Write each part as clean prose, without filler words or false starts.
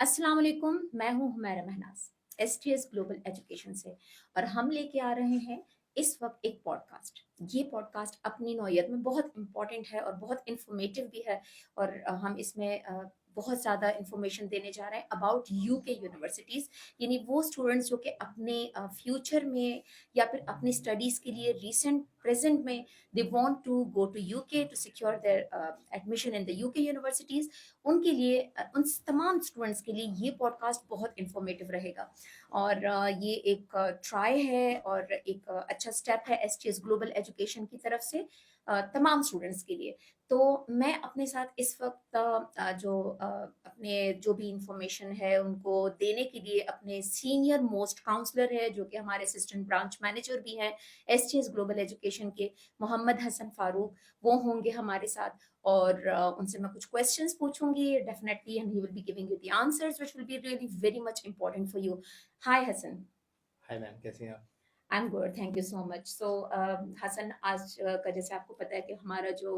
अस्सलाम वालेकुम, मैं हूँ Humaira Mahnaz STS global education से। और हम लेके आ रहे हैं इस वक्त एक पॉडकास्ट। ये पॉडकास्ट अपनी नौयत में बहुत इम्पोर्टेंट है और बहुत इंफॉर्मेटिव भी है। और हम इसमें बहुत ज़्यादा इंफॉर्मेशन देने जा रहे हैं अबाउट यूके यूनिवर्सिटीज़, यानी वो स्टूडेंट्स जो कि अपने फ्यूचर में या फिर अपनी स्टडीज़ के लिए रिसेंट प्रेजेंट में they want to go to UK to secure their admission in the UK universities. उनके लिए उन तमाम स्टूडेंट्स के लिए ये पॉडकास्ट बहुत इंफॉर्मेटिव रहेगा। और ये एक ट्राई है और एक अच्छा स्टेप है एसटीएस ग्लोबल एजुकेशन की तरफ से तमाम स्टूडेंट्स के लिए। तो मैं अपने साथ इस वक्त अपने जो भी इंफॉर्मेशन है उनको देने के लिए अपने सीनियर मोस्ट काउंसलर है, जो कि हमारे असिस्टेंट ब्रांच मैनेजर भी हैं एसटीएस ग्लोबल एजुकेशन के, मोहम्मद हसन फारूक, वो होंगे हमारे साथ। और उनसे मैं कुछ क्वेश्चंस पूछूंगी definitely, and he will be giving you the answers which will be really very much important for you. Hi Hasan. Hi ma'am, कैसी हैं आप? I am good, thank you so much. So Hasan, आज का जैसे आपको पता है कि हमारा जो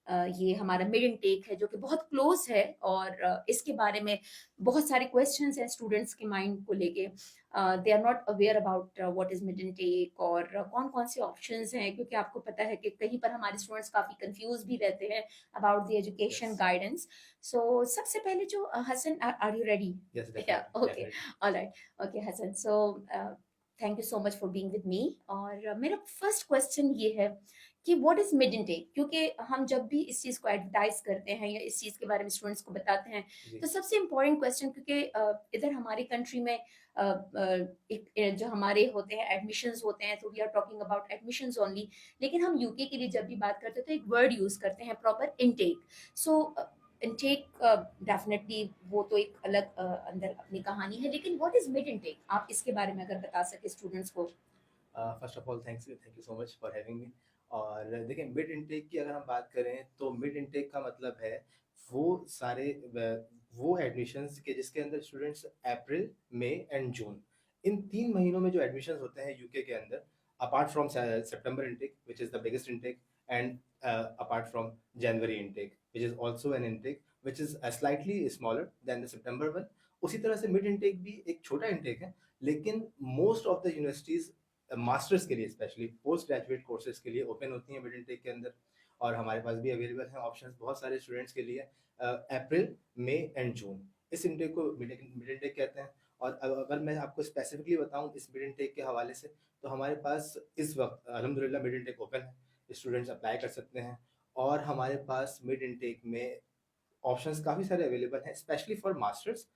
ये हमारा मिड इनटेक है जो कि बहुत क्लोज है, और इसके बारे में बहुत सारे क्वेश्चंस हैं स्टूडेंट्स के माइंड को लेके। They are not aware about what is mid intake और कौन कौन से ऑप्शंस हैं, क्योंकि आपको पता है कि कहीं पर हमारे स्टूडेंट्स काफी कंफ्यूज भी रहते हैं about the yes. Education guidance. So सबसे पहले जो Hasan, are you ready? Yes, yeah definitely okay, definitely. Alright, okay Hasan. So thank you so much for being with me. और मेरा फर्स्ट क्वेश्चन ये है कि व्हाट इज मिड इनटेक, क्योंकि हम जब भी इस चीज़ को एडवर्टाइज करते हैं या इस चीज़ के बारे में स्टूडेंट्स को बताते हैं, जी। तो सबसे इम्पोर्टेंट क्वेश्चन, क्योंकि इधर हमारी कंट्री में जो हमारे होते हैं एडमिशंस होते हैं, तो we are talking about admissions only. लेकिन हम यूके के लिए जब भी बात करते हैं तो एक वर्ड यूज करते हैं, प्रॉपर इनटेक। सो इनटेक डेफिनेटली वो तो एक अलग अंदर अपनी कहानी है, लेकिन व्हाट इज मिड इनटेक, आप इसके बारे में अगर बता सके स्टूडेंट्स को। First of all thank you so much for having me. और देखिए, मिड इनटेक की अगर हम बात करें तो मिड इनटेक का मतलब है वो सारे वो एडमिशन्स के जिसके अंदर students April, May and June, इन 3 महीनों में जो एडमिशन्स होते हैं यूके के अंदर, apart from September intake which is the biggest intake, and apart from January intake which is also an intake which is slightly smaller than the September one. उसी तरह से मिड इनटेक भी एक छोटा इनटेक है, लेकिन most of the universities masters के लिए, स्पेशली पोस्ट ग्रेजुएट कोर्सेज के लिए ओपन होती हैं मिड इनटेक के अंदर। और हमारे पास भी अवेलेबल हैं ऑप्शंस बहुत सारे स्टूडेंट्स के लिए। अप्रैल, मई एंड जून, इस इनटेक को मिड इनटेक कहते हैं। और अगर मैं आपको स्पेसिफिकली बताऊं इस मिड इनटेक के हवाले से, तो हमारे पास इस वक्त अल्हम्दुलिल्लाह मिड इनटेक ओपन है, स्टूडेंट्स अप्लाई कर सकते हैं। और हमारे पास मिड इनटेक में ऑप्शंस काफ़ी सारे अवेलेबल हैं, specially for masters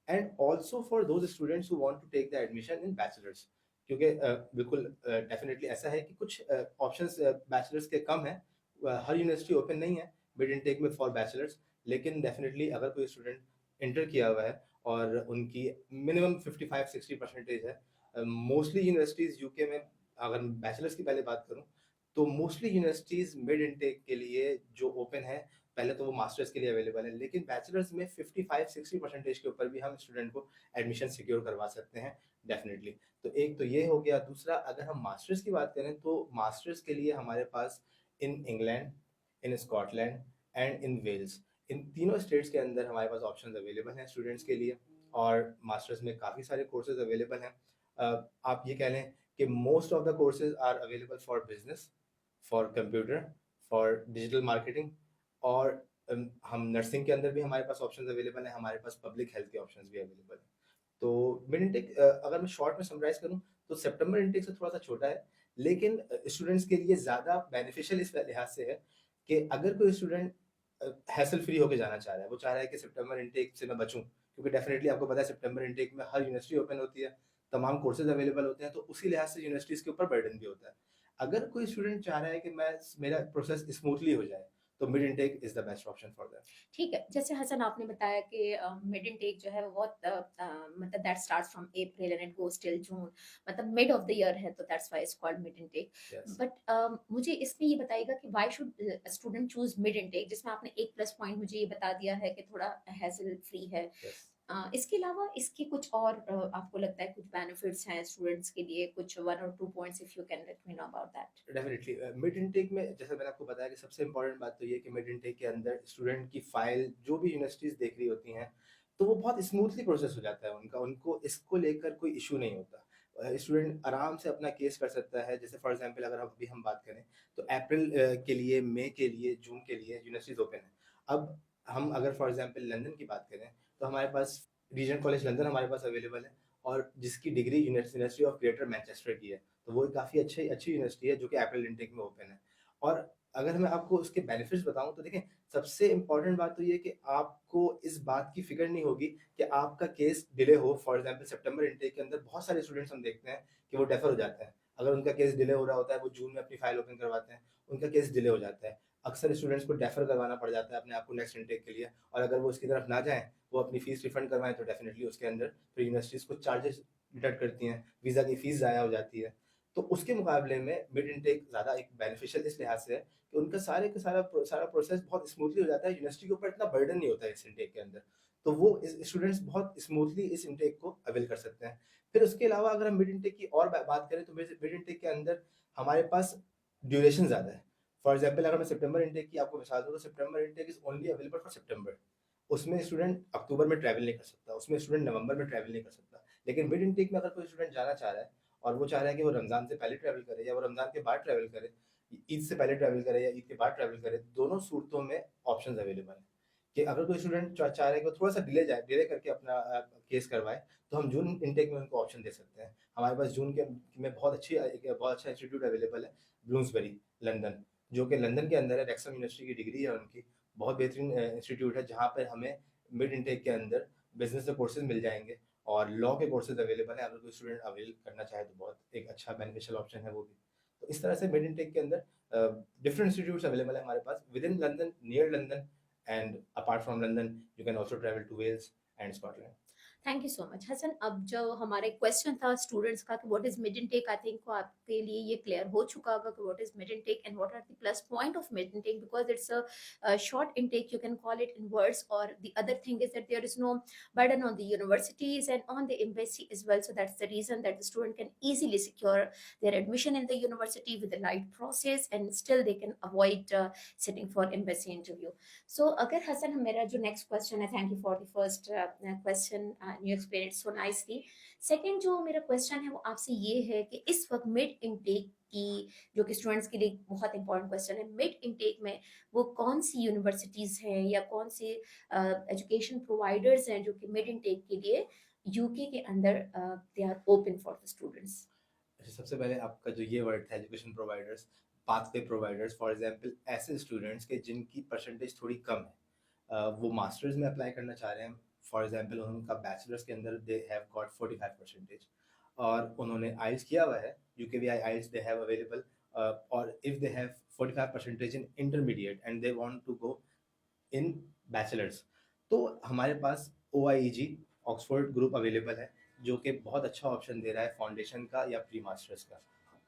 and also for those students who want to take the admission in bachelors. क्योंकि बिल्कुल डेफिनेटली ऐसा है कि कुछ ऑप्शंस बैचलर्स के कम हैं। हर यूनिवर्सिटी ओपन नहीं है मिड इनटेक में फॉर बैचलर्स, लेकिन डेफिनेटली अगर कोई स्टूडेंट इंटर किया हुआ है और उनकी मिनिमम 55-60% है, मोस्टली यूनिवर्सिटीज़ यूके में, अगर बैचलर्स की पहले बात करूं, तो मोस्टली यूनिवर्सिटीज़ मिड इनटेक के लिए जो ओपन है, पहले तो वो मास्टर्स के लिए अवेलेबल है, लेकिन बैचलर्स में 55-60% के ऊपर भी हम स्टूडेंट को एडमिशन सिक्योर करवा सकते हैं डेफिनेटली। तो एक तो ये हो गया। दूसरा, अगर हम मास्टर्स की बात करें तो मास्टर्स के लिए हमारे पास in England, in Scotland and in Wales, इन तीनों स्टेट्स के अंदर हमारे पास ऑप्शंस अवेलेबल हैं स्टूडेंट्स के लिए। और मास्टर्स में काफ़ी सारे कोर्सेज अवेलेबल हैं। आप ये कह लें कि most of the courses are available for business, for computer, for digital marketing. और हम नर्सिंग के अंदर भी हमारे पास ऑप्शंस अवेलेबल हैं, हमारे पास पब्लिक हेल्थ के ऑप्शंस भी अवेलेबल हैं। तो मिड इनटेक अगर मैं शॉर्ट में समराइज करूं तो सितंबर इनटेक से थोड़ा सा छोटा है, लेकिन स्टूडेंट्स के लिए ज़्यादा बेनिफिशियल इस लिहाज से है कि अगर कोई स्टूडेंट हैसल फ्री होकर जाना चाह रहा है, वो चाह रहा है कि सितंबर इनटेक से मैं बचूं, क्योंकि डेफिनेटली आपको पता है सितंबर इनटेक में हर यूनिवर्सिटी ओपन होती है, तमाम कोर्सेज अवेलेबल होते हैं, तो उसी लिहाज से यूनिवर्सिटीज़ के ऊपर बर्डन भी होता है। अगर कोई स्टूडेंट चाह रहा है कि मेरा प्रोसेस स्मूथली हो जाए, तो mid intake is the best option for that. ठीक है, जैसे हसन आपने बताया कि मिड इनटेक जो है वो बहुत मतलब that starts from April and it goes till June, मतलब मिड ऑफ द ईयर है, तो that's why it's called mid intake. Yes. But मुझे इसमें ये बताइएगा कि why should student choose mid intake, जिसमें आपने एक प्लस पॉइंट मुझे ये बता दिया है कि थोड़ा हैसल फ्री है। यस। इसके अलावा इसके कुछ और आपको लगता है कुछ बेनिफिट्स हैं स्टूडेंट्स के लिए, कुछ वन और two points if you can let me know about that. Definitely mid intake में, जैसे मैंने आपको बताया कि सबसे इंपॉर्टेंट बात तो ये है कि मिड इनटेक के अंदर स्टूडेंट की फाइल जो भी यूनिवर्सिटीज़ देख रही होती हैं, तो वो बहुत स्मूथली प्रोसेस हो जाता है उनका, उनको इसको लेकर कोई इश्यू नहीं होता। स्टूडेंट आराम से अपना केस कर सकता है। जैसे फॉर एग्ज़ाम्पल अगर अभी हम बात करें, तो अप्रैल के लिए, मई के लिए, जून के लिए यूनिवर्सिटीज़ ओपन है। अब हम अगर फॉर एग्ज़ाम्पल लंदन की बात करें, तो हमारे पास रीजनल कॉलेज लंदन हमारे पास अवेलेबल है, और जिसकी degree university of greater Manchester की है। तो वो काफ़ी अच्छी अच्छी यूनिवर्सिटी है, जो कि अप्रैल इनटेक में ओपन है। और अगर मैं आपको उसके बेनिफिट्स बताऊँ, तो देखें, सबसे इम्पोर्टेंट बात तो ये है कि आपको इस बात की फ़िक्र नहीं होगी कि आपका केस डिले हो। फॉर एग्ज़ाम्पल सितंबर इनटेक के अंदर बहुत सारे स्टूडेंट्स हम देखते हैं कि वो डेफ़र हो जाते हैं। अगर उनका केस डिले हो रहा होता है, वो जून में अपनी फ़ाइल ओपन करवाते हैं, उनका केस डिले हो जाता है। अक्सर स्टूडेंट्स को डेफ़र करवाना पड़ जाता है अपने आप को नेक्स्ट इनटेक के लिए, और अगर वो उसकी तरफ ना जाएँ, वो अपनी फ़ीस रिफ़ंड करवाएँ, तो डेफ़िनिटली उसके अंदर फिर यूनिवर्सिटीज़ कुछ चार्जेज़ डिडक्ट करती हैं, वीज़ा की फ़ीस ज़ाया हो जाती है। तो उसके मुकाबले में मिड इनटेक ज़्यादा एक बेनिफिशियल इस लिहाज़ से है कि उनका सारे का सारा प्रोसेस बहुत स्मूथली हो जाता है, यूनिवर्सिटी के ऊपर इतना बर्डन नहीं होता है इस इनटेक के अंदर। तो वो इस स्टूडेंट्स बहुत स्मूथली इस इनटेक को अवेल कर सकते हैं। फिर उसके अलावा अगर हम मिड इनटेक की और बात करें, तो मिड इनटेक के अंदर हमारे पास ड्यूरेशन ज़्यादा है। फॉर एग्ज़ाम्पल अगर मैं सितंबर इनटेक की आपको मिसाल दूँ, तो September intake is only available for September. उसमें स्टूडेंट अक्टूबर में ट्रैवल नहीं कर सकता, उसमें स्टूडेंट नवंबर में ट्रैवल नहीं कर सकता। लेकिन मिड इनटेक में अगर कोई स्टूडेंट जाना चाह रहा है, और वो चाह रहा है कि वो रमज़ान से पहले ट्रैवल करे या वो रमज़ान के बाद ट्रैवल करे, ईद से पहले ट्रैवल करे या ईद के बाद ट्रैवल करे, दोनों सूरतों में ऑप्शंस अवेलेबल हैं। कि अगर कोई स्टूडेंट चाह रहा है कि वो थोड़ा-सा डिले करके अपना केस करवाए, तो हम जून इनटेक में उनको ऑप्शन दे सकते हैं। हमारे पास जून के में बहुत अच्छा इंस्टीट्यूट अवेलेबल है, ब्लूम्सबरी, लंदन, जो कि लंदन के अंदर है। रैक्सम यूनिवर्सिटी की डिग्री है उनकी। बहुत बेहतरीन इंस्टीट्यूट है, जहाँ पर हमें मिड इनटेक के अंदर बिज़नेस के कोर्सेज़ मिल जाएँगे, और लॉ के कोर्सेज़ अवेलेबल हैं। अगर कोई स्टूडेंट अवेल करना चाहे, तो बहुत एक अच्छा बेनिफिशियल ऑप्शन है वो भी। तो इस तरह से मिड इनटेक के अंदर डिफरेंट इंस्टीट्यूट्स अवेलेबल है हमारे पास within London, near London, and apart from London you can also travel to Wales and Scotland. Thank you so much Hasan. अब जो हमारे क्वेश्चन था स्टूडेंट्स का कि what is mid intake, I think आपके लिए ये क्लियर हो चुका होगा कि what is mid intake and what are the plus point of mid intake, because it's a short intake, you can call it in words, or the other thing is that there is no burden on the universities and on the embassy as well. So that's the reason that the student can easily secure their admission in the university with the right process, and still they can avoid sitting for embassy interview. So अगर हसन, मेरा जो next question है, thank you for the first question, you explain it so nicely. Second जो मेरा question है वो आपसे ये है कि इस वक्त मिड इनटेक की, जो कि स्टूडेंट्स के लिए बहुत इंपॉर्टेंट क्वेश्चन है, मिड इनटेक में वो कौन सी यूनिवर्सिटीज़ हैं या कौन से एजुकेशन प्रोवाइडर्स हैं जो कि मिड इनटेक के लिए यूके के अंदर they are open for the students. अच्छा, सबसे पहले आपका जो ये वर्ड था, education providers, pathway providers, for example ऐसे स्टूडेंट्स के जिनकी परसेंटेज थोड़ी कम है, वो मास्टर्स में अप्लाई करना चाह रहे हैं। फॉर एग्जांपल उनका बैचलर्स के अंदर दे हैव गॉट 45 परसेंटेज, और उन्होंने आइल्स किया हुआ है, UKVI IELTS they have available, और if they have 45 percentage in intermediate and they want to go in bachelors, तो हमारे पास OIEG ऑक्सफोर्ड ग्रुप अवेलेबल है, जो कि बहुत अच्छा ऑप्शन दे रहा है फाउंडेशन का या प्री मास्टर्स का।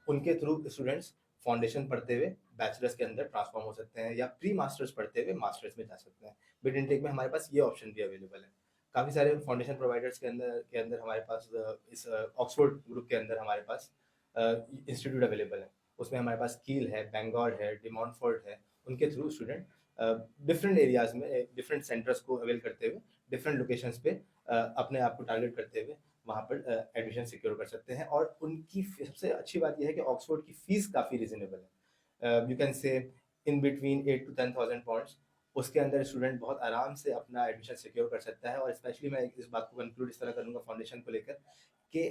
उनके थ्रू स्टूडेंट्स फाउंडेशन पढ़ते हुए बैचलर्स के अंदर ट्रांसफॉर्म हो सकते हैं, या प्री मास्टर्स पढ़ते हुए मास्टर्स में जा सकते हैं। मिड इनटेक में हमारे पास ये ऑप्शन भी अवेलेबल है। काफ़ी सारे फाउंडेशन प्रोवाइडर्स के अंदर हमारे पास इस ऑक्सफोर्ड ग्रुप के अंदर हमारे पास इंस्टीट्यूट अवेलेबल है। उसमें हमारे पास कील है, बैंगलोर है, डिमॉन्टफोर्ट है। उनके थ्रू स्टूडेंट डिफरेंट एरियाज में डिफरेंट सेंटर्स को अवेल करते हुए, डिफरेंट लोकेशंस पे अपने आप को टारगेट करते हुए वहाँ पर एडमिशन सिक्योर कर सकते हैं। और उनकी सबसे अच्छी बात यह है कि ऑक्सफोर्ड की फीस काफ़ी रिजनेबल है, यू कैन से इन बिटवीन 8 to 10,000 पाउंड्स। उसके अंदर स्टूडेंट बहुत आराम से अपना एडमिशन सिक्योर कर सकता है। और स्पेशली मैं इस बात को कंक्लूड इस तरह करूँगा फाउंडेशन को लेकर, कि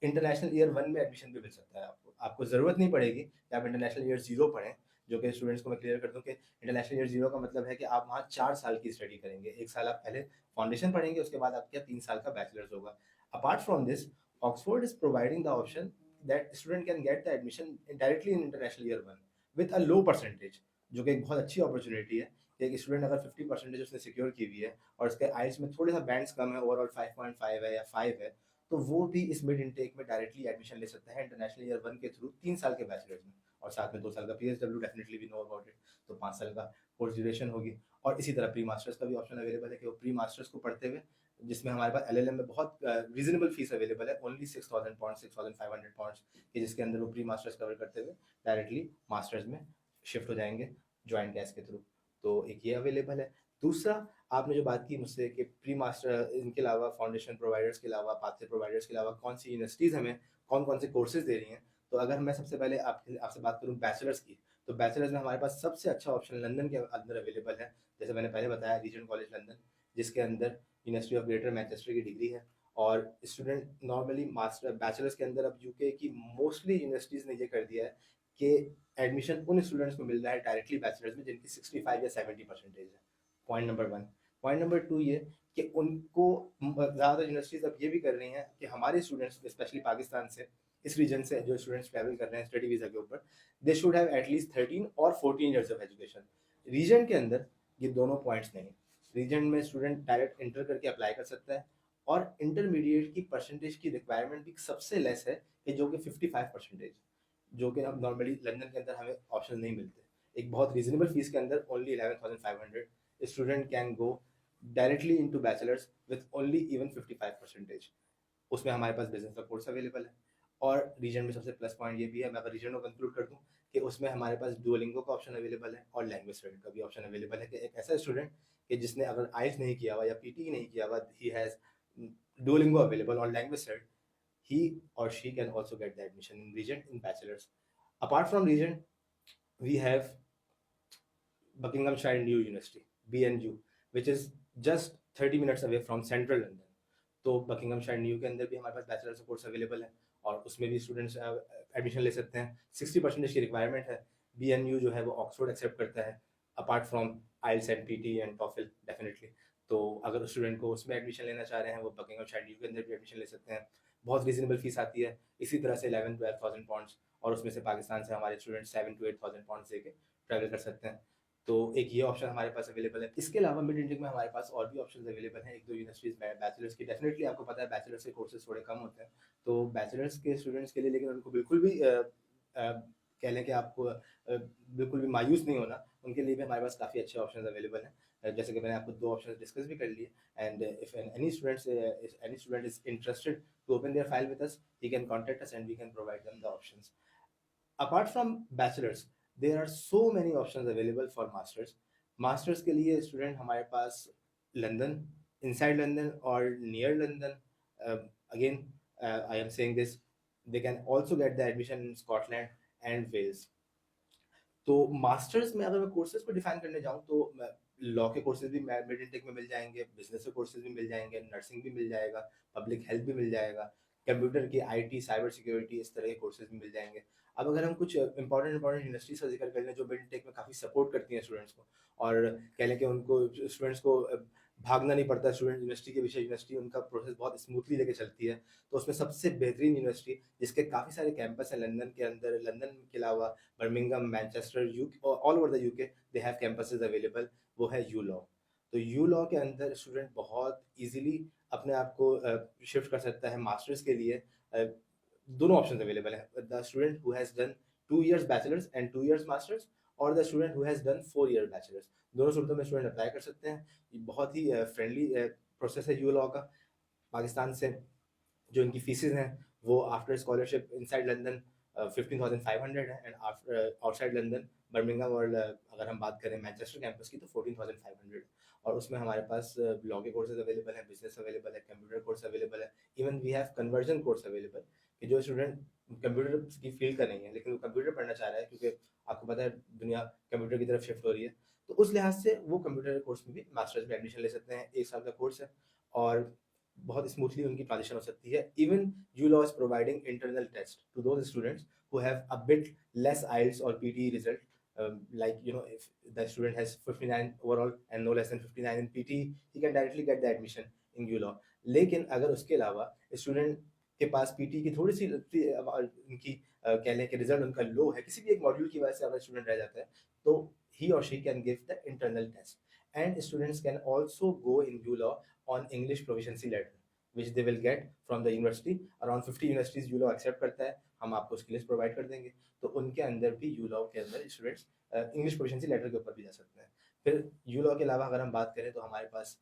इंटरनेशनल ईयर 1 में एडमिशन भी मिल सकता है आपको। आपको ज़रूरत नहीं पड़ेगी कि आप इंटरनेशनल ईयर 0 पढ़ें, जो कि स्टूडेंट्स को मैं क्लियर कर दूँ कि इंटरनेशनल ईयर 0 का मतलब है कि आप वहाँ 4 साल की स्टडी करेंगे। 1 साल आप पहले फाउंडेशन पढ़ेंगे, उसके बाद आपका 3 साल का बैचलर्स होगा। Apart from this, Oxford is providing the option that student can get the admission directly in international year 1 with a low percentage, जो कि एक बहुत अच्छी अपॉर्चुनिटी है। कि एक स्टूडेंट अगर 50 परसेंटेज उसने सिक्योर की हुई है, और उसके आइल्स में थोड़े सा बैंड्स कम है, ओवरऑल 5.5 है या 5 है, तो वो भी इस मिड इनटेक में डायरेक्टली एडमिशन ले सकता है इंटरनेशनल ईयर 1 के थ्रू 3 साल के बैचलर्स में, और साथ में 2 साल का PSW, definitely we know about it. तो 5 साल का कोर्स ड्यूरेशन होगी। और इसी तरह प्री मास्टर्स का भी ऑप्शन अवेलेबल है कि वो प्री मास्टर्स को पढ़ते हुए, जिसमें हमारे पास LLM में बहुत रीजनेबल फीस अवेलेबल है, ओनली 6,000 पाउंड, 6,500 पाउंड, कि जिसके अंदर वो प्री मास्टर्स कवर करते हुए डायरेक्टली मास्टर्स में शिफ्ट हो जाएंगे ज्वाइंट गैस के थ्रू। तो एक ये अवेलेबल है। दूसरा, आपने जो बात की मुझसे कि प्री मास्टर इनके अलावा फाउंडेशन प्रोवाइडर्स के अलावा, पाथवे प्रोवाइडर्स के अलावा कौन-सी यूनिवर्सिटीज़ हमें कौन-कौन से कोर्सेज़ दे रही हैं। तो अगर मैं सबसे पहले आपसे बात करूँ बैचलर्स की, तो बैचलर्स में हमारे पास सबसे अच्छा ऑप्शन लंदन के अंदर अवेलेबल है। जैसे मैंने पहले बताया रीजेंट कॉलेज लंदन, जिसके अंदर यूनिवर्सिटी ऑफ ग्रेटर मैनचेस्टर की डिग्री है और स्टूडेंट नॉर्मली मास्टर बैचलर्स के अंदर अब यूके की मोस्टली यूनिवर्सिटीज़ ने ये कर दिया है कि एडमिशन उन स्टूडेंट्स को मिल रहा है डायरेक्टली बैचलर्स में जिनकी 65 या 70 परसेंटेज है। Point number 1। पॉइंट नंबर 2 ये कि उनको ज़्यादातर यूनिवर्सिटीज़ अब ये भी कर रही हैं कि हमारे स्टूडेंट्स स्पेशली पाकिस्तान से, इस रीजन से जो स्टूडेंट्स ट्रैवल कर रहे हैं स्टडी वीज़ा के ऊपर, दे शुड हैव एटलीस्ट 13 और 14 ईयर्स ऑफ एजुकेशन। रीजन के अंदर ये दोनों पॉइंट्स नहीं। रीजन में स्टूडेंट डायरेक्ट इंटर करके अप्लाई कर सकता है और इंटरमीडिएट की परसेंटेज की रिक्वायरमेंट भी सबसे लेस है कि जो कि 55 परसेंटेज, जो कि अब नॉर्मली लंदन के अंदर हमें ऑप्शन नहीं मिलते। एक बहुत रीजनेबल फीस के अंदर only 11,500 student can go directly into bachelors with only even 55 percentage. उसमें हमारे पास बिजनेस का कोर्स अवेलेबल है और रीजन में सबसे प्लस पॉइंट ये भी है, मैं अगर रीजन को कंक्लूड कर दूं, कि उसमें हमारे पास डुओलिंगो का ऑप्शन अवेलेबल है और लैंग्वेज स्टडी का भी ऑप्शन अवेलेबल है कि एक ऐसा स्टूडेंट कि जिसने अगर आइल्स नहीं किया हुआ या पीटी नहीं किया हुआ, ही हैज़ डुओलिंगो अवेलेबल और language study, he or she can also get the admission in region in bachelor's. Apart from region, we have Buckinghamshire New University, BNU, which is just 30 minutes away from central London. तो बकिंगमशायर new के अंदर भी हमारे पास bachelors का course available है और उसमें भी स्टूडेंट्स एडमिशन ले सकते हैं। 60% की रिक्वायरमेंट है। BNU जो है वो ऑक्सफोर्ड एक्सेप्ट करता है apart from IELTS and PT and TOEFL definitely. तो अगर स्टूडेंट को उसमें एडमिशन लेना चाह रहे हैं वो बकिंगमशायर न्यू के अंदर भी एडमिशन ले सकते हैं। बहुत रीजनेबल फीस आती है। इसी तरह से 11-12,000 पाउंड्स और उसमें से पाकिस्तान से हमारे स्टूडेंट 7-8,000 पाउंड्स दे के ट्रैवल कर सकते हैं। तो एक ये ऑप्शन हमारे पास अवेलेबल है। इसके अलावा मिड इंटेक में हमारे पास और भी ऑप्शंस अवेलेबल हैं। 1-2 यूनिवर्सिटीज़ में बैचलर्स की डेफिनेटली आपको पता है बैचलर्स के कोर्सेज़ थोड़े कम होते हैं। तो बैचलर्स के स्टूडेंट्स के लिए लेकिन उनको बिल्कुल भी कह लें कि आपको बिल्कुल भी मायूस नहीं होना, उनके लिए भी हमारे पास काफ़ी अच्छे ऑप्शंस अवेलेबल हैं। जैसे कि मैंने आपको 2 ऑप्शंस डिस्कस भी कर लिए and if any student is interested to open their file with us, he can contact us and we can provide them the options. Apart from bachelors, there are so many options available for masters. Masters के लिए student हमारे पास London, inside London और near London, again I am saying this, they can also get the admission in Scotland and Wales. तो masters में अगर मैं courses को define करने जाऊँ तो लॉ के कोर्सेज भी मिड इंटेक में मिल जाएंगे, बिजनेस के कोर्सेज भी मिल जाएंगे, नर्सिंग भी मिल जाएगा, पब्लिक हेल्थ भी मिल जाएगा, कंप्यूटर की आईटी, साइबर सिक्योरिटी, इस तरह के कोर्सेज भी मिल जाएंगे। अब अगर हम कुछ इंपॉर्टेंट यूनिवर्सिटीज का जिक्र कर लें जो मिड इंटेक में काफ़ी सपोर्ट करती हैं स्टूडेंट्स को और कह लें कि उनको स्टूडेंट्स को भागना नहीं पड़ता, स्टूडेंट यूनिवर्सिटी के विषय यूनिवर्सिटी उनका प्रोसेस बहुत स्मूथली लेके चलती है। तो उसमें सबसे बेहतरीन यूनिवर्सिटी जिसके काफ़ी सारे कैंपस हैं लंदन के अंदर, लंदन के अलावा Birmingham, Manchester, all over the UK they have campuses available, वो है यू लॉ। तो यू लॉ के अंदर स्टूडेंट बहुत इजीली अपने आप को शिफ्ट कर सकता है मास्टर्स के लिए। दोनों ऑप्शंस अवेलेबल हैं, the student who has done 2 years bachelors and 2 years masters और the student who has done 4 year bachelors. दोनों सूरतों में स्टूडेंट अप्लाई कर सकते हैं। ये बहुत ही फ्रेंडली प्रोसेस है यू लॉ का। पाकिस्तान से जो इनकी फीसेस हैं वो आफ्टर स्कॉलरशिप इनसाइड लंदन 15,500 है and after outside London Birmingham और अगर हम बात करें मैनचेस्टर कैंपस की तो 14,500। और उसमें हमारे पास लॉ के कोर्सेज अवेलेबल हैं, बिजनेस अवेलेबल है, कंप्यूटर कोर्स अवेलेबल है, even we have conversion course available कि जो स्टूडेंट कंप्यूटर की फील्ड का नहीं है लेकिन वो कंप्यूटर पढ़ना चाह रहा है क्योंकि आपको पता है दुनिया कंप्यूटर की तरफ शिफ्ट हो रही है, तो उस लिहाज से वो कंप्यूटर कोर्स में भी मास्टर्स में एडमिशन ले सकते हैं। 1 साल का कोर्स है और बहुत स्मूथली उनकी ट्रांजिशन हो सकती है। Even U law is providing internal test to those students who have a bit less IELTS or PTE result, like if the student has 59 overall and no less than 59 in PTE, he can directly get the admission in U Law. लेकिन अगर उसके अलावा student के पास PT की थोड़ी सी उनकी कह लें कि रिजल्ट उनका लो है, किसी भी एक मॉड्यूल की वजह से अगर स्टूडेंट रह जाता है तो he or she can give the internal test and students can also go in U Law on English proficiency letter which they will get from the university. Around 50 universities U law accept करता है, हम आपको उसकी list provide कर देंगे। तो उनके अंदर भी यू लॉ के अंदर स्टूडेंट्स इंग्लिश प्रोफिशिएंसी लेटर के ऊपर भी जा सकते हैं। फिर यू लॉ के अलावा अगर हम बात करें तो हमारे पास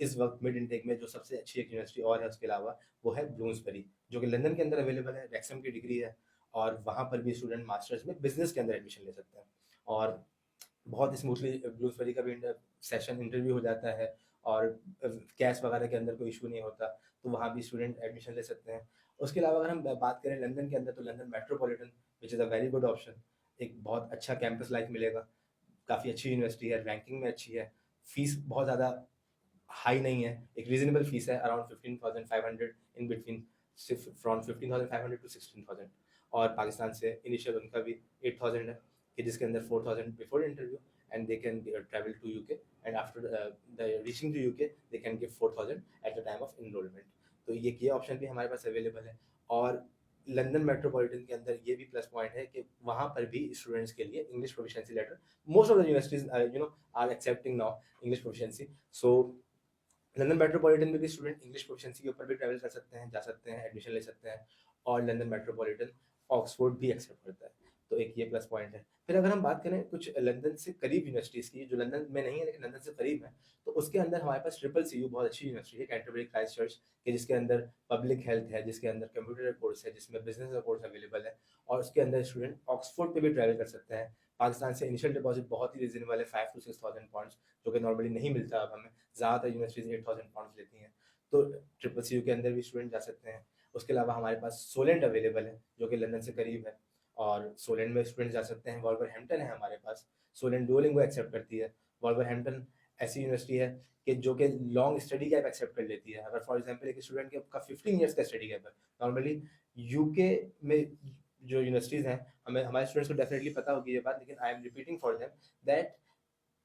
इस वक्त मिड इंटेक में जो सबसे अच्छी एक यूनिवर्सिटी और है उसके अलावा वो है ब्लूम्सबरी, जो कि लंदन के अंदर अवेलेबल है, रैक्सम की डिग्री है और वहाँ पर भी स्टूडेंट मास्टर्स में बिजनेस के अंदर एडमिशन ले सकते हैं। और बहुत स्मूथली ब्लूमसबरी का भी सेशन इंटरव्यू हो जाता है, और कैश वगैरह के अंदर कोई इशू नहीं होता, तो वहाँ भी स्टूडेंट एडमिशन ले सकते हैं। उसके अलावा अगर हम बात करें लंदन के अंदर, तो London metropolitan which is a very good option, एक बहुत अच्छा कैंपस लाइफ मिलेगा, काफ़ी अच्छी यूनिवर्सिटी है, रैंकिंग में अच्छी है, फीस बहुत ज़्यादा हाई नहीं है, एक रीजनेबल फीस है, अराउंड 15,500 इन बिटवीन, सिर्फ फ्रॉम 15,500 टू 16,000। और पाकिस्तान से इनिशियल उनका भी 8,000 है, कि जिसके अंदर 4,000 before interview, and they can travel to UK, and after the reaching to UK they can give 4,000 at the time of enrolment. तो ये ऑप्शन भी हमारे पास अवेलेबल है। और लंदन मेट्रोपॉलिटन के अंदर ये भी प्लस पॉइंट है कि वहाँ पर भी स्टूडेंट्स के लिए English proficiency letter, most of the universities are accepting now English proficiency. So London Metropolitan में भी स्टूडेंट इंग्लिश प्रोफिशिएंसी के ऊपर भी ट्रैवल कर सकते हैं, जा सकते हैं, एडमिशन ले सकते हैं। और लंदन मेट्रोपॉलिटन ऑक्सफोर्ड भी एक्सेप्ट करता है, तो एक ये प्लस पॉइंट है। फिर अगर हम बात करें कुछ लंदन से करीब यूनिवर्सिटीज़ की, जो लंदन में नहीं है लेकिन लंदन से करीब है, तो उसके अंदर हमारे पास ट्रिपल सी यू बहुत अच्छी यूनिवर्सिटी है, कैंटरबरी क्राइस्ट चर्च, के जिसके अंदर पब्लिक हेल्थ है, जिसके अंदर कंप्यूटर का कोर्स है, जिसमें बिजनेस का कोर्स अवेलेबल है, और उसके अंदर स्टूडेंट ऑक्सफोर्ड पे भी ट्रैवल कर सकते हैं। पाकिस्तान से इनिशियल डिपॉजिट बहुत ही रीजनेबल है, 5 to 6,000 पाउंड्स, जो कि नॉर्मली नहीं मिलता अब हमें, ज़्यादातर यूनिवर्सिटीज़ 8,000 पाउंड्स लेती हैं। तो ट्रिपल सी यू के अंदर भी स्टूडेंट जा सकते हैं। उसके अलावा हमारे पास सोलेंड अवेलेबल है, जो कि लंदन से करीब है, और सोलेंड में स्टूडेंट जा सकते हैं। वॉल्वरहैम्पटन है हमारे पास, सोलेंड डुओलिंगो एक्सेप्ट करती है। वॉल्वरहैम्पटन ऐसी यूनिवर्सिटी है कि जो कि लॉन्ग स्टडी गैप एक्सेप्ट कर लेती है। अगर फॉर एग्जांपल एक स्टूडेंट के का 15 ईयर्स का स्टडी गैप है, नॉर्मली यूके में जो यूनिवर्सिटीज़ हैं, हमें हमारे स्टूडेंट्स को डेफिनेटली पता होगी ये बात, लेकिन I am repeating for them that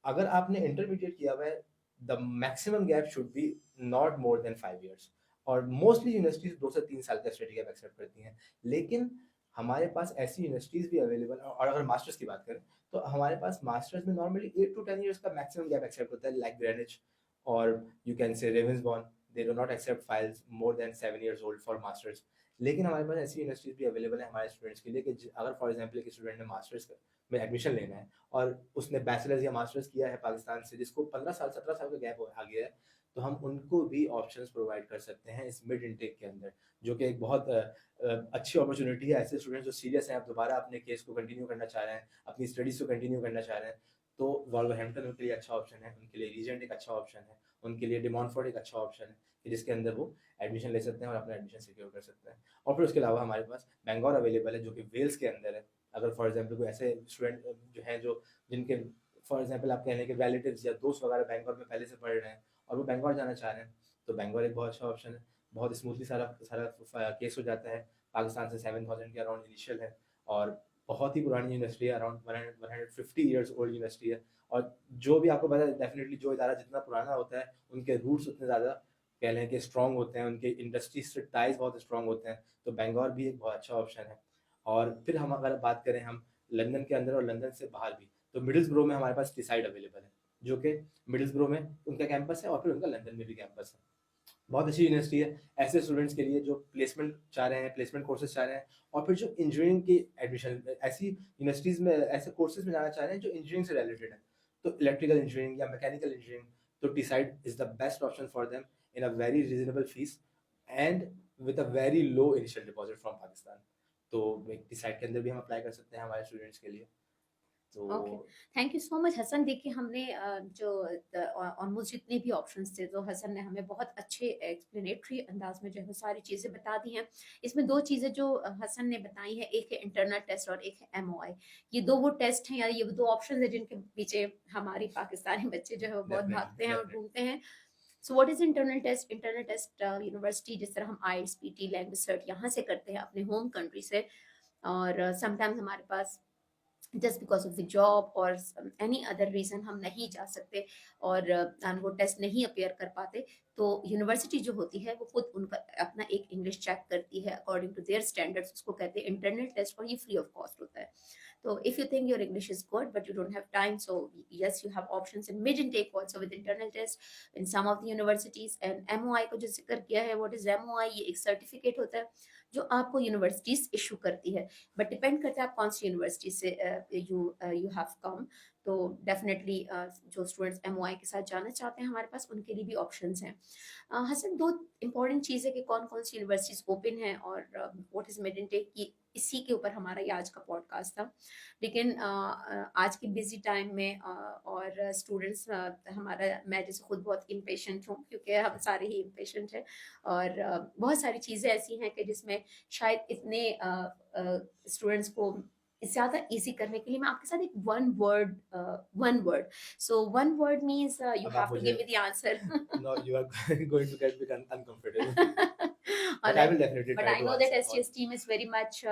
अगर आपने इंटरमीडिएट किया हुआ है, the maximum gap should be not more than 5 years. और मोस्टली यूनिवर्सिटीज 2 से 3 साल का स्टडी गैप एक्सेप्ट करती हैं, लेकिन हमारे पास ऐसी यूनिवर्सिटीज भी अवेलेबल हैं। और अगर मास्टर्स की बात करें, तो हमारे पास मास्टर्स में नॉर्मली 8 to 10 ईयर्स का मैक्सिमम गैप एक्सेप्ट होता है, लाइक ग्रेनिच, और you can say Ravensbourne, they do not accept files more than 7 years old for masters. लेकिन हमारे पास ऐसी यूनिवर्सिटीज भी अवेलेबल है हमारे स्टूडेंट्स के लिए, कि अगर फॉर एग्जाम्पल एक स्टूडेंट ने मास्टर्स में एडमिशन लेना है, और उसने बैचलर्स या मास्टर्स किया है पाकिस्तान से, जिसको 15 साल 17 साल का गैप आ गया है, तो हम उनको भी ऑप्शंस प्रोवाइड कर सकते हैं इस मिड इनटेक के अंदर, जो कि एक बहुत अच्छी अपॉर्चुनिटी है। ऐसे स्टूडेंट जो सीरियस हैं, आप दोबारा अपने केस को कंटिन्यू करना चाह रहे हैं, अपनी स्टडीज को कंटिन्यू करना चाह रहे हैं, तो वॉल्वरहैम्पटन उनके लिए अच्छा ऑप्शन है, उनके लिए रीजेंट एक अच्छा ऑप्शन है, उनके लिए डी मॉन्टफोर्ट एक अच्छा ऑप्शन है, कि जिसके अंदर वो एडमिशन ले सकते हैं और अपना एडमिशन सिक्योर कर सकते हैं। और फिर उसके अलावा हमारे पास बैंगलोर अवेलेबल है, जो कि वेल्स के अंदर है। अगर फॉर एग्जाम्पल कोई ऐसे स्टूडेंट जो हैं, जो जिनके फॉर एग्जाम्पल आप कह लें कि रिलेटिव्स या दोस्त वगैरह बैंगलोर में पहले से पढ़ रहे हैं, और वो बैंगलोर जाना चाह रहे हैं, तो बैंगलोर एक बहुत अच्छा ऑप्शन है। बहुत स्मूथली सारा सारा केस हो जाता है। पाकिस्तान से 7,000 के अराउंड इनिशियल है, और बहुत ही पुरानी यूनिवर्सिटी है, अराउंड 150 ईयर्स ओल्ड यूनिवर्सिटी है। और जो भी आपको पता है, डेफिनेटली जो इदारा जितना पुराना होता है, उनके रूट्स उतने ज़्यादा कह लें कि स्ट्रॉन्ग होते हैं, उनके इंडस्ट्री से टाइज बहुत स्ट्रॉन्ग होते हैं, तो बैंगलोर भी एक बहुत अच्छा ऑप्शन है। और फिर हम अगर बात करें हम लंदन के अंदर और लंदन से बाहर भी, तो मिडिल्सब्रो में हमारे पास टीसाइड अवेलेबल है, जो कि मिडिल्सब्रो में उनका कैंपस है, और फिर उनका लंदन में भी कैंपस है। बहुत अच्छी यूनिवर्सिटी है ऐसे स्टूडेंट्स के लिए जो प्लेसमेंट चाह रहे हैं, प्लेसमेंट कोर्सेज चाह रहे हैं, और फिर जो इंजीनियरिंग की एडमिशन, ऐसी यूनिवर्सिटीज़ में ऐसे कोर्सेज में जाना चाह रहे हैं जो इंजीनियरिंग से रिलेटेड है, तो इलेक्ट्रिकल इंजीनियरिंग या मैकेनिकल इंजीनियरिंग, तो Teesside is the best option for them in a very reasonable fees and with a very low initial deposit from Pakistan. तो टीसाइड के अंदर भी हम अप्लाई कर सकते हैं हमारे स्टूडेंट्स के लिए। तो okay, thank you so much Hasan. देखिए हमने जो ऑलमोस्ट जितने भी ऑप्शंस थे, तो हसन ने हमें बहुत अच्छे एक्सप्लेनेटरी अंदाज में जो है वो सारी चीज़ें बता दी हैं। इसमें दो चीज़ें जो हसन ने बताई हैं, एक है इंटरनल टेस्ट और एक है एमओआई। ये दो वो टेस्ट हैं, या ये दो ऑप्शन है जिनके पीछे हमारी पाकिस्तानी बच्चे जो है वो बहुत डेफिनेटली भागते हैं और डेफिनेटली ढूंढते हैं। So what is internal test? Internal test university जिस तरह हम आईएलटीएस, पीटी, लैंग्वेज सर्ट यहाँ से करते हैं अपने होम कंट्री से, और समटाइम्स हमारे पास just because of the job और एनी अदर रीजन हम नहीं जा सकते, और वो टेस्ट नहीं अपेयर कर पाते, तो यूनिवर्सिटी जो होती है वो खुद उनका अपना एक इंग्लिश चेक करती है अकॉर्डिंग टू देयर स्टैंडर्ड्स, उसको कहते हैं इंटरनल टेस्ट, और ये फ्री ऑफ कॉस्ट होता है। So if you think your English is good but you don't have time, so yes, you have options in mid intake also with internal test in some of the universities. And MOI को जो जिक्र किया है, what is MOI? ये एक certificate होता है जो आपको यूनिवर्सिटीज इशू करती है, बट डिपेंड करता है आप कौन सी यूनिवर्सिटी से यू हैव कम। तो डेफिनेटली जो स्टूडेंट्स एमओआई के साथ जाना चाहते हैं हमारे पास, उनके लिए भी ऑप्शंस हैं। हसन, दो इंपॉर्टेंट चीज़ है कि कौन कौन सी यूनिवर्सिटीज ओपन है और व्हाट इज मिड इनटेक की इसी के ऊपर हमारा ये आज का पॉडकास्ट था। लेकिन आज के बिजी टाइम में और स्टूडेंट्स हमारा, मैं जैसे खुद बहुत इम्पेशेंट हूँ, क्योंकि हम सारे ही इम्पेशेंट हैं, और बहुत सारी चीज़ें ऐसी हैं कि जिसमें शायद इतने स्टूडेंट्स को ज़्यादा इजी करने के लिए मैं आपके साथ एक one word, so one word means you अब हैव आप टू मुझे give me the answer. no, you are going to get become uncomfortable, All but I right. will definitely But try I to know that answer all. STS team is very much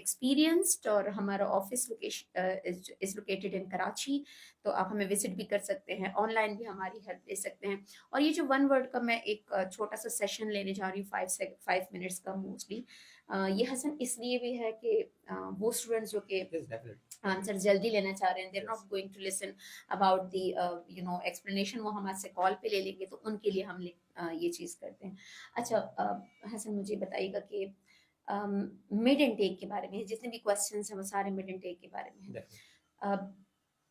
experienced, और हमारा office location is located in Karachi, तो आप हमें visit भी कर सकते हैं, online भी हमारी हेल्प ले सकते हैं। और ये जो वन वर्ड का मैं एक छोटा सा सेशन लेने जा रही हूँ, 5 मिनट्स का मोस्टली, ये हसन इसलिए भी है कि वो स्टूडेंट्स जो कि Yes, definitely. आंसर जल्दी लेना चाह रहे हैं, देर Yes. Not going to listen about the explanation, वो हमारे कॉल पे ले लेंगे, तो उनके लिए हम ये चीज़ करते हैं। अच्छा हसन, मुझे बताइएगा कि मिड इनटेक के बारे में, जितने भी क्वेश्चंस हैं वो सारे मिड इनटेक के बारे में हैं। Definitely.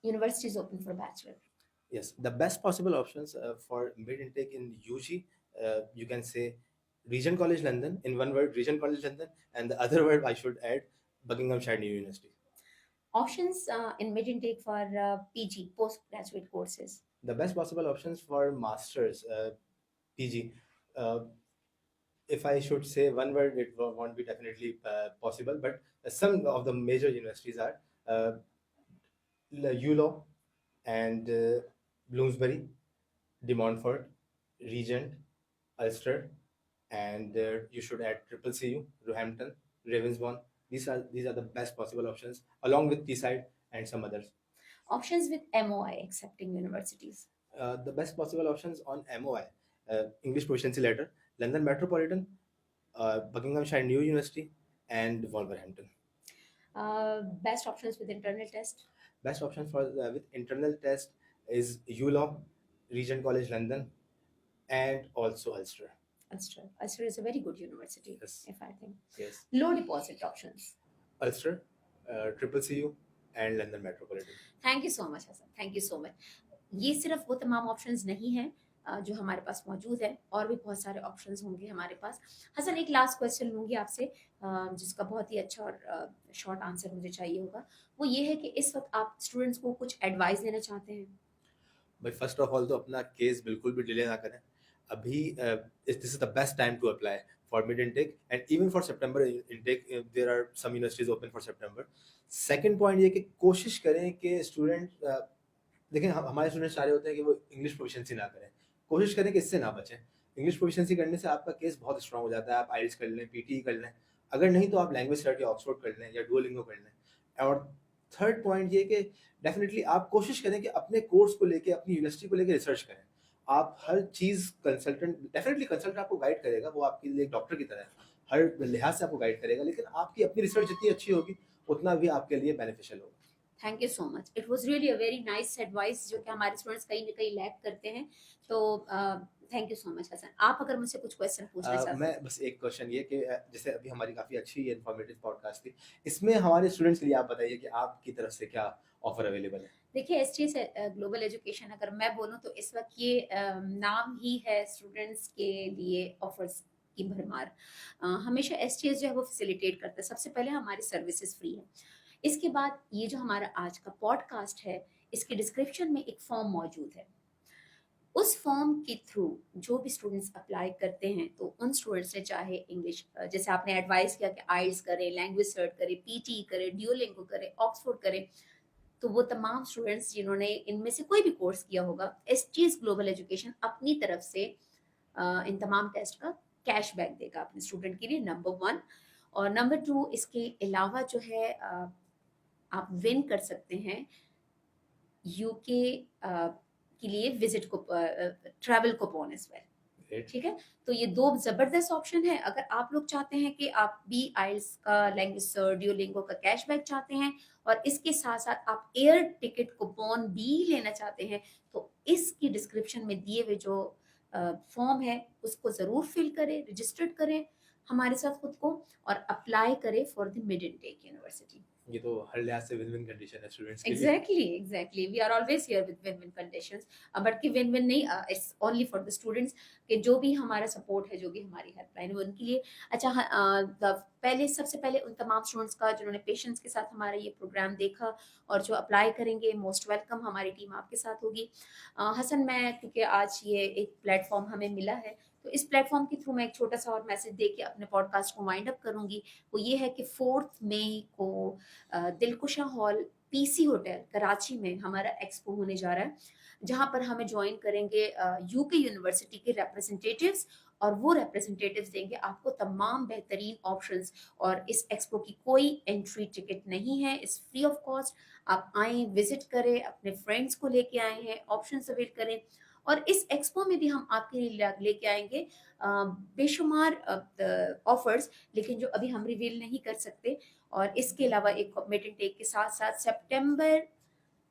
University is open for bachelor. Yes, the best possible options for mid intake in UG, you can say Regent College London, in one word, Regent College London, and the other word I should add, Buckinghamshire New University. Options in mid intake for PG, postgraduate courses. The best possible options for masters, PG. Uh, if I should say one word, it won't be definitely possible, but some of the major universities are ULaw and Bloomsbury, De Montfort, Regent, Ulster, and you should add Triple CU, Roehampton, Ravensbourne. These are the best possible options, along with Teesside and some others. Options with MOI, accepting universities. The best possible options on MOI, English Proficiency Letter, London Metropolitan, Buckinghamshire New University, and Wolverhampton. Best options with internal test. Best option for with internal test is ULaw, Regent College London, and also Ulster. Ulster is a very good university, Yes. if I think. Yes. Low deposit options. Ulster, Triple CU, and London Metropolitan. Thank you so much Hasan, thank you so much. ये सिर्फ वो तमाम options नहीं हैं जो हमारे पास मौजूद है, और भी बहुत सारे ऑप्शंस होंगे हमारे पास। हसन, एक लास्ट क्वेश्चन लूँगी आपसे, जिसका बहुत ही अच्छा और शॉर्ट आंसर मुझे चाहिए होगा। वो ये है कि इस वक्त आप स्टूडेंट्स को कुछ एडवाइस देना चाहते हैं? भाई फर्स्ट ऑफ ऑल तो अपना केस बिल्कुल भी डिले ना करें। अभी this is the best time to apply for mid intake and even for September intake, there are some universities open for September. Second point ये कि कोशिश करें कि स्टूडेंट देखें, हमारे स्टूडेंट्स सारे होते हैं कि वो इंग्लिश प्रोफिशिएंसी ना करें, कोशिश करें कि इससे ना बचें। इंग्लिश प्रोफिशिएंसी करने से आपका केस बहुत स्ट्रांग हो जाता है। आप आइल्स कर लें, पीटी कर लें, अगर नहीं तो आप लैंग्वेज स्टडी ऑक्सफोर्ड कर लें या डुओलिंगो कर लें। और थर्ड पॉइंट ये कि डेफिनेटली आप कोशिश करें कि अपने कोर्स को लेके, अपनी यूनिवर्सिटी को लेके रिसर्च करें। आप हर चीज़ कंसल्टेंट, डेफिनेटली कंसल्टेंट आपको गाइड करेगा, वो आपके लिए एक डॉक्टर की तरह है, हर लिहाज से आपको गाइड करेगा, लेकिन आपकी अपनी रिसर्च जितनी अच्छी होगी उतना भी आपके लिए बेनिफिशियल होगा। Thank you so much, it was really a very nice advice, जो कि हमारे स्टूडेंट्स कहीं ना कहीं लैक करते हैं। तो thank you so much Hasan. आप अगर मुझसे कुछ क्वेश्चन पूछना चाहते हैं? मैं बस एक क्वेश्चन ये कि जैसे अभी हमारी काफ़ी अच्छी इन्फॉर्मेटिव पॉडकास्ट थी, इसमें हमारे स्टूडेंट्स के लिए आप बताइए कि आपकी तरफ से क्या ऑफर अवेलेबल है? देखिए, एसटीएस ग्लोबल एजुकेशन, अगर मैं बोलूँ तो इस वक्त ये नाम ही है स्टूडेंट्स के लिए ऑफर्स की भरमार। हमेशा एसटीएस जो है वो फैसिलिटेट करता है। सबसे पहले हमारी सर्विसेज फ्री है, इसके बाद ये जो हमारा आज का पॉडकास्ट है, इसके डिस्क्रिप्शन में एक फॉर्म मौजूद है। उस फॉर्म के थ्रू जो भी स्टूडेंट्स अप्लाई करते हैं, तो उन स्टूडेंट्स ने चाहे इंग्लिश, जैसे आपने एडवाइस किया कि आइल्स करें, लैंग्वेज सर्च करें, पीटी करें, ड्यूलिंगो करें, ऑक्सफोर्ड करें, तो वो तमाम स्टूडेंट्स जिन्होंने इनमें से कोई भी कोर्स किया होगा, एसटीएस ग्लोबल एजुकेशन अपनी तरफ से इन तमाम टेस्ट का कैशबैक देगा अपने स्टूडेंट के लिए, नंबर 1। और नंबर 2, इसके अलावा जो है आप विन कर सकते हैं यूके के लिए विजिट को, ट्रैवल कूपन एज वेल। ठीक है, तो ये 2 जबरदस्त ऑप्शन है। अगर आप लोग चाहते हैं कि आप भी आइल्स का, लैंग्वेज सर्च, ड्यूलिंगो का कैशबैक चाहते हैं, और इसके साथ साथ आप एयर टिकट कूपन भी लेना चाहते हैं, तो इसकी डिस्क्रिप्शन में दिए हुए जो फॉर्म है उसको जरूर फिल करें, रजिस्टर्ड करें हमारे साथ खुद को, और अप्लाई करें for the mid intake university. ये तो हर लिहाज से विन-विन कंडीशन है स्टूडेंट्स के लिए। Exactly, we are always here with win win conditions, but कि विन विन नहीं, it's only for the students, कि जो भी हमारा सपोर्ट है, जो भी हमारी हेल्पलाइन है, वो उनके लिए। अच्छा, द पहले सबसे पहले उन तमाम स्टूडेंट्स का जिन्होंने पेशेंस के साथ हमारा ये प्रोग्राम देखा और जो अप्लाई करेंगे, मोस्ट वेलकम, हमारी टीम आपके साथ होगी। हसन, मैं क्योंकि आज ये एक प्लेटफॉर्म हमें मिला है, तो इस प्लेटफॉर्म के थ्रू मैं एक छोटा सा और मैसेज दे के अपने पॉडकास्ट को वाइंड अप करूंगी। वो ये है कि 4 मई को Dilkusha hall PC hotel Karachi में हमारा एक्सपो होने जा रहा है, जहां पर हमें ज्वाइन करेंगे यूके यूनिवर्सिटी के रिप्रेजेंटेटिव्स, और वो रिप्रेजेंटेटिव्स देंगे आपको तमाम बेहतरीन ऑप्शंस। और इस एक्सपो की कोई एंट्री टिकट नहीं है, इस फ्री ऑफ कॉस्ट। आप आए, विजिट करें, अपने फ्रेंड्स को लेके आए हैं, ऑप्शंस अवेल करें। और इस एक्सपो में भी हम आपके लिए लेके आएंगे बेशुमार ऑफर्स, लेकिन जो अभी हम रिवील नहीं कर सकते। और इसके अलावा एक मिड एंड टेक के साथ साथ सितंबर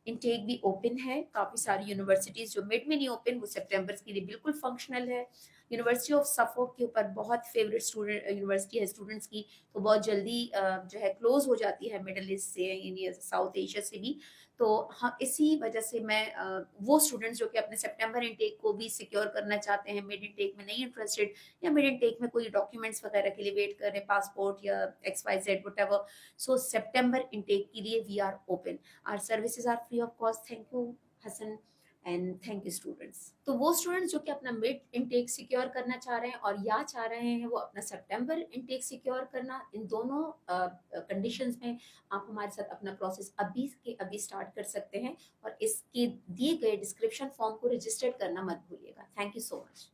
इनटेक भी ओपन है। काफी सारी यूनिवर्सिटीज जो मिड में नहीं ओपन, वो सितंबर के लिए बिल्कुल फंक्शनल है। यूनिवर्सिटी ऑफ सफोक के ऊपर बहुत फेवरेट स्टूडेंट यूनिवर्सिटी है स्टूडेंट्स की, तो बहुत जल्दी जो है क्लोज हो जाती है मिडल ईस्ट से, यानी साउथ एशिया से भी। तो हाँ, इसी वजह से मैं वो स्टूडेंट्स जो कि अपने सितंबर इनटेक को भी सिक्योर करना चाहते हैं, मिड इनटेक में नहीं इंटरेस्टेड, या मिड इनटेक में कोई डॉक्यूमेंट्स वगैरह के लिए वेट कर रहे हैं, पासपोर्ट या XYZ whatever, so September intake के लिए we are open. Our services are free of cost. Thank you, Hassan, and thank you, students. तो वो स्टूडेंट्स जो कि अपना मिड इनटेक सिक्योर करना चाह रहे हैं और या चाह रहे हैं वो अपना सितंबर इनटेक सिक्योर करना, इन दोनों कंडीशंस में आप हमारे साथ अपना प्रोसेस अभी के अभी स्टार्ट कर सकते हैं। और इसके दिए गए डिस्क्रिप्शन फॉर्म को रजिस्टर्ड करना मत भूलिएगा। Thank you so much.